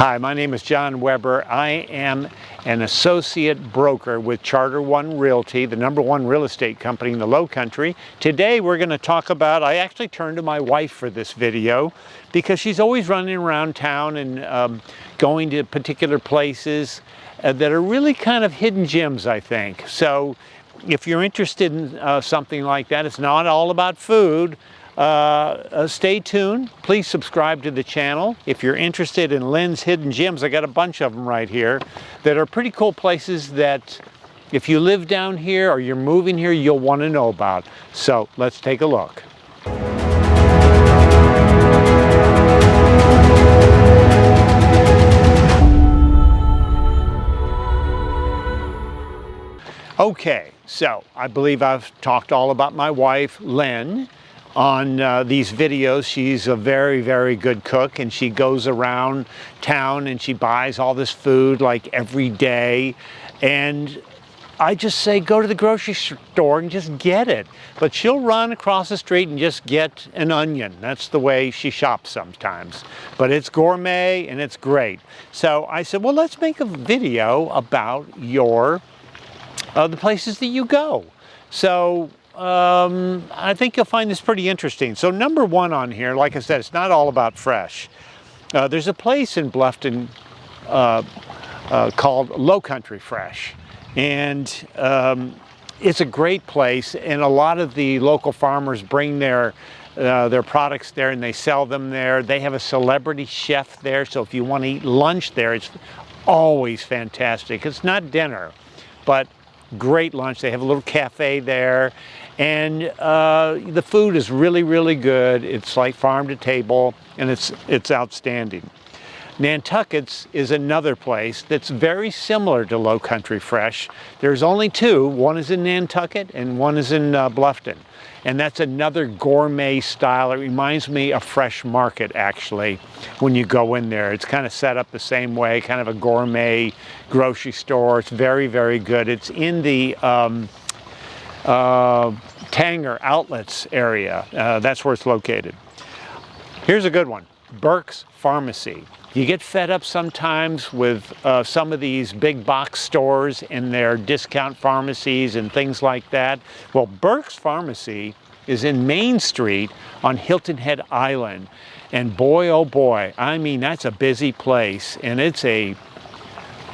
Hi, my name is John Weber. I am an associate broker with Charter One Realty, the #1 real estate company in the Lowcountry. Today we're going to talk about, I actually turned to my wife for this video because she's always running around town and going to particular places that are really kind of hidden gems, I think. So if you're interested in something like that, it's not all about food. Stay tuned. Please subscribe to the channel. If you're interested in Lynn's hidden gems, I got a bunch of them right here that are pretty cool places that if you live down here or you're moving here, you'll want to know about. So let's take a look. Okay, so I believe I've talked all about my wife, Lynn, on these videos. She's a very, very good cook, and she goes around town and she buys all this food like every day. And I just say, go to the grocery store and just get it. But she'll run across the street and just get an onion. That's the way she shops sometimes. But it's gourmet and it's great. So I said, well, let's make a video about the places that you go. So I think you'll find this pretty interesting. So #1 on here, like I said, it's not all about fresh. There's a place in Bluffton called Lowcountry Fresh, and it's a great place, and a lot of the local farmers bring their products there and they sell them there. They have a celebrity chef there, so if you want to eat lunch there, it's always fantastic. It's not dinner, but great lunch. They have a little cafe there, and the food is really, really good. It's like farm to table, and it's outstanding. Nantuckets is another place that's very similar to Lowcountry Fresh. There's only two. One is in Nantucket and one is in Bluffton. And that's another gourmet style. It reminds me of Fresh Market, actually, when you go in there. It's kind of set up the same way, kind of a gourmet grocery store. It's very, very good. It's in the Tanger Outlets area. That's where it's located. Here's a good one, Burke's Pharmacy. You get fed up sometimes with some of these big box stores and their discount pharmacies and things like that. Well, Burke's Pharmacy is in Main Street on Hilton Head Island. And boy, oh boy, I mean, that's a busy place. And it's a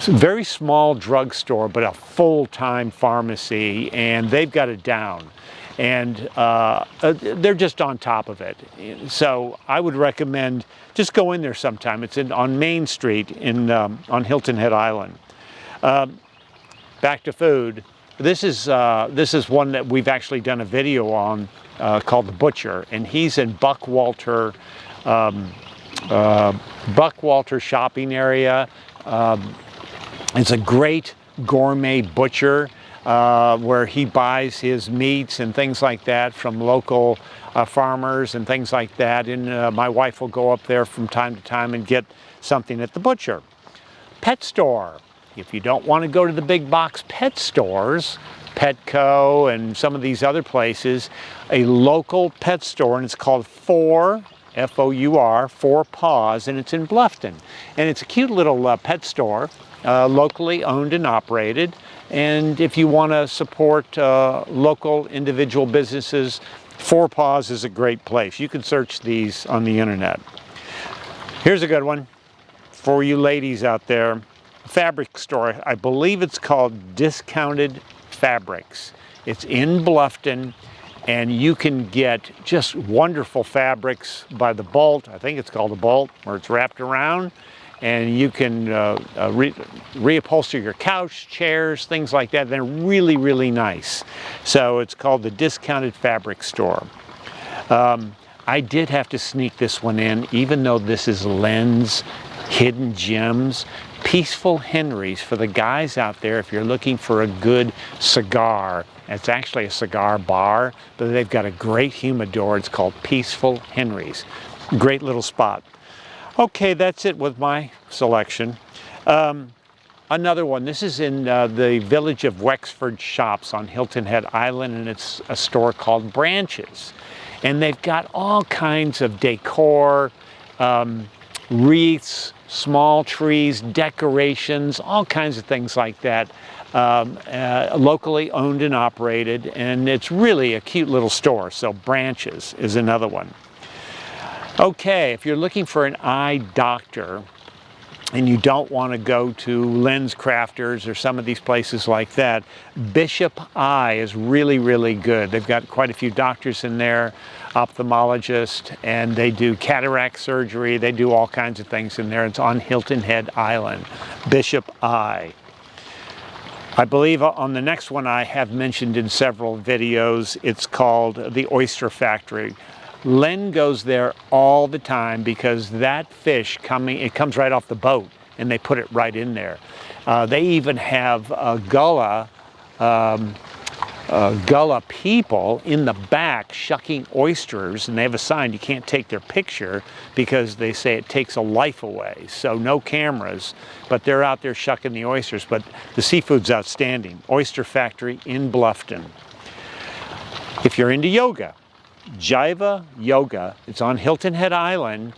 very small drugstore, but a full-time pharmacy, and they've got it down. And they're just on top of it. So I would recommend just go in there sometime. It's on Main Street on Hilton Head Island. Back to food. This is one that we've actually done a video on called The Butcher, and he's in Buckwalter shopping area. It's a great gourmet butcher where he buys his meats and things like that from local farmers and things like that. And my wife will go up there from time to time and get something at the butcher. Pet store. If you don't want to go to the big box pet stores, Petco and some of these other places, a local pet store, and it's called F-O-U-R, Paws, and it's in Bluffton. And it's a cute little pet store, locally owned and operated. And if you want to support local individual businesses, Paws is a great place. You can search these on the internet. Here's a good one for you ladies out there. Fabric store. I believe it's called Discounted Fabrics. It's in Bluffton, and you can get just wonderful fabrics by the bolt. I think it's called a bolt, where it's wrapped around, and you can reupholster your couch, chairs, things like that. They're really, really nice. So it's called the Discounted Fabric Store. I did have to sneak this one in, even though this is Lynn's hidden gems. Peaceful Henry's for the guys out there if you're looking for a good cigar. It's actually a cigar bar, but they've got a great humidor. It's called Peaceful Henry's. Great little spot. Okay, that's it with my selection. Another one, this is in the village of Wexford Shops on Hilton Head Island, and it's a store called Branches. And they've got all kinds of decor, wreaths, small trees, decorations, all kinds of things like that. Locally owned and operated, and it's really a cute little store. So Branches is another one. Okay, if you're looking for an eye doctor and you don't want to go to Lens Crafters or some of these places like that, Bishop Eye is really, really good. They've got quite a few doctors in there, ophthalmologists, and they do cataract surgery. They do all kinds of things in there. It's on Hilton Head Island, Bishop Eye. I believe on the next one I have mentioned in several videos, it's called the Oyster Factory. Lynn goes there all the time because that fish it comes right off the boat and they put it right in there. They even have gullah people in the back shucking oysters, and they have a sign you can't take their picture because they say it takes a life away. So no cameras, but they're out there shucking the oysters. But the seafood's outstanding. Oyster Factory in Bluffton. If you're into yoga, Jiva Yoga, it's on Hilton Head Island.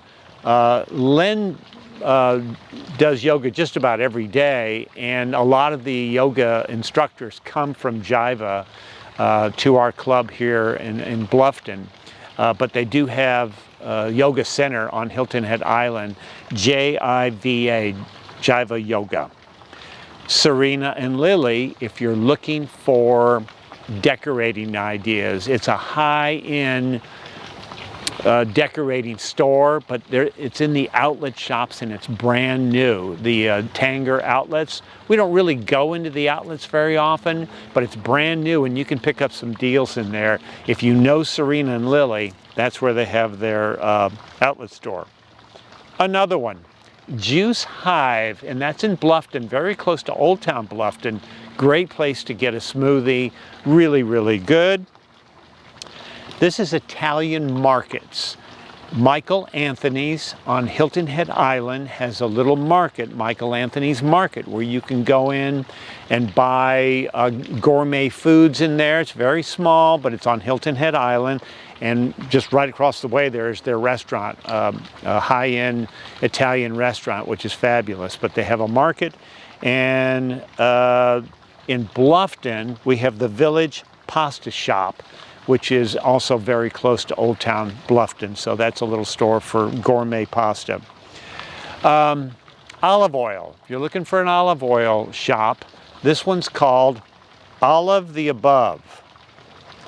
Lynn does yoga just about every day, and a lot of the yoga instructors come from Jiva to our club here in Bluffton. But they do have a yoga center on Hilton Head Island, Jiva, Jiva Yoga. Serena and Lily, if you're looking for decorating ideas, it's a high-end decorating store, but it's in the outlet shops and it's brand new. The Tanger outlets, we don't really go into the outlets very often, but it's brand new and you can pick up some deals in there. If you know Serena and Lily, that's where they have their outlet store. Another one, Juice Hive, and that's in Bluffton, very close to Old Town Bluffton. Great place to get a smoothie, really, really good. This is Italian Markets. Michael Anthony's on Hilton Head Island has a little market, Michael Anthony's Market, where you can go in and buy gourmet foods in there. It's very small, but it's on Hilton Head Island. And just right across the way there is their restaurant, a high-end Italian restaurant, which is fabulous. But they have a market. And in Bluffton, we have the Village Pasta Shop, which is also very close to Old Town Bluffton. So that's a little store for gourmet pasta. Olive oil. If you're looking for an olive oil shop, this one's called Olive the Above.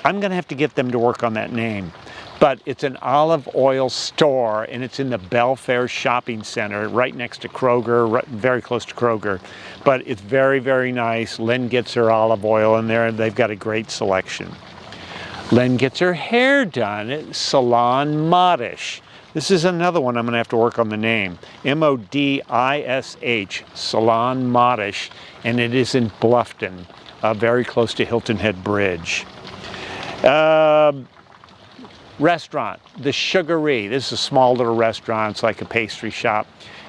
I'm going to have to get them to work on that name. But it's an olive oil store, and it's in the Belfair Shopping Center, right next to Kroger, very close to Kroger. But it's very, very nice. Lynn gets her olive oil in there, and they've got a great selection. Lynn gets her hair done at Salon Modish. This is another one I'm going to have to work on the name. M-O-D-I-S-H, Salon Modish, and it is in Bluffton, very close to Hilton Head Bridge. Restaurant, the Sugaree. This is a small little restaurant. It's like a pastry shop.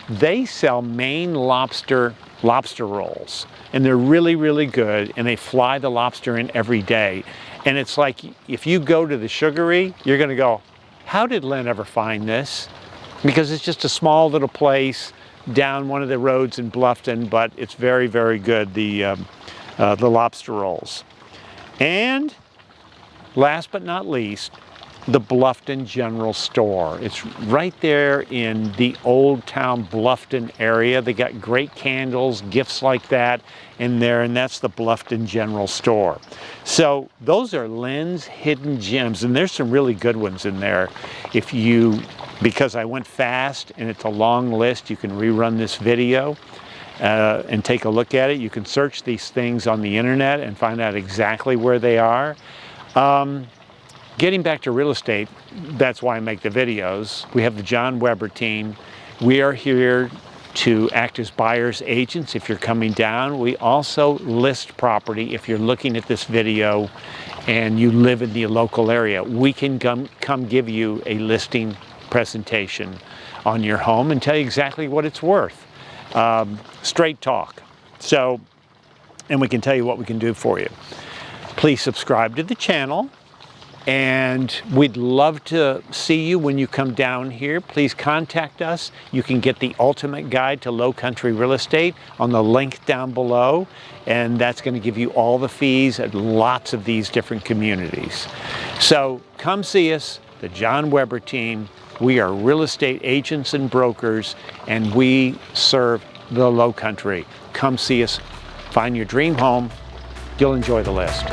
They sell Maine lobster rolls, and they're really, really good, and they fly the lobster in every day. And it's like, if you go to the Sugaree, you're going to go, how did Lynn ever find this? Because it's just a small little place down one of the roads in Bluffton, but it's very, very good, the lobster rolls. And last but not least, the Bluffton General Store. It's right there in the Old Town Bluffton area. They got great candles, gifts like that in there, and that's the Bluffton General Store. So those are Lynn's hidden gems, and there's some really good ones in there. Because I went fast and it's a long list, you can rerun this video and take a look at it. You can search these things on the internet and find out exactly where they are. Getting back to real estate, that's why I make the videos. We have the John Weber team. We are here to act as buyer's agents if you're coming down. We also list property if you're looking at this video and you live in the local area. We can come give you a listing presentation on your home and tell you exactly what it's worth. Straight talk. And we can tell you what we can do for you. Please subscribe to the channel. and we'd love to see you when you come down here. Please contact us. You can get the ultimate guide to Lowcountry real estate on the link down below, and that's going to give you all the fees at lots of these different communities. So come see us, the John Weber team. We are real estate agents and brokers, and we serve the Lowcountry. Come see us, find your dream home. You'll enjoy the list.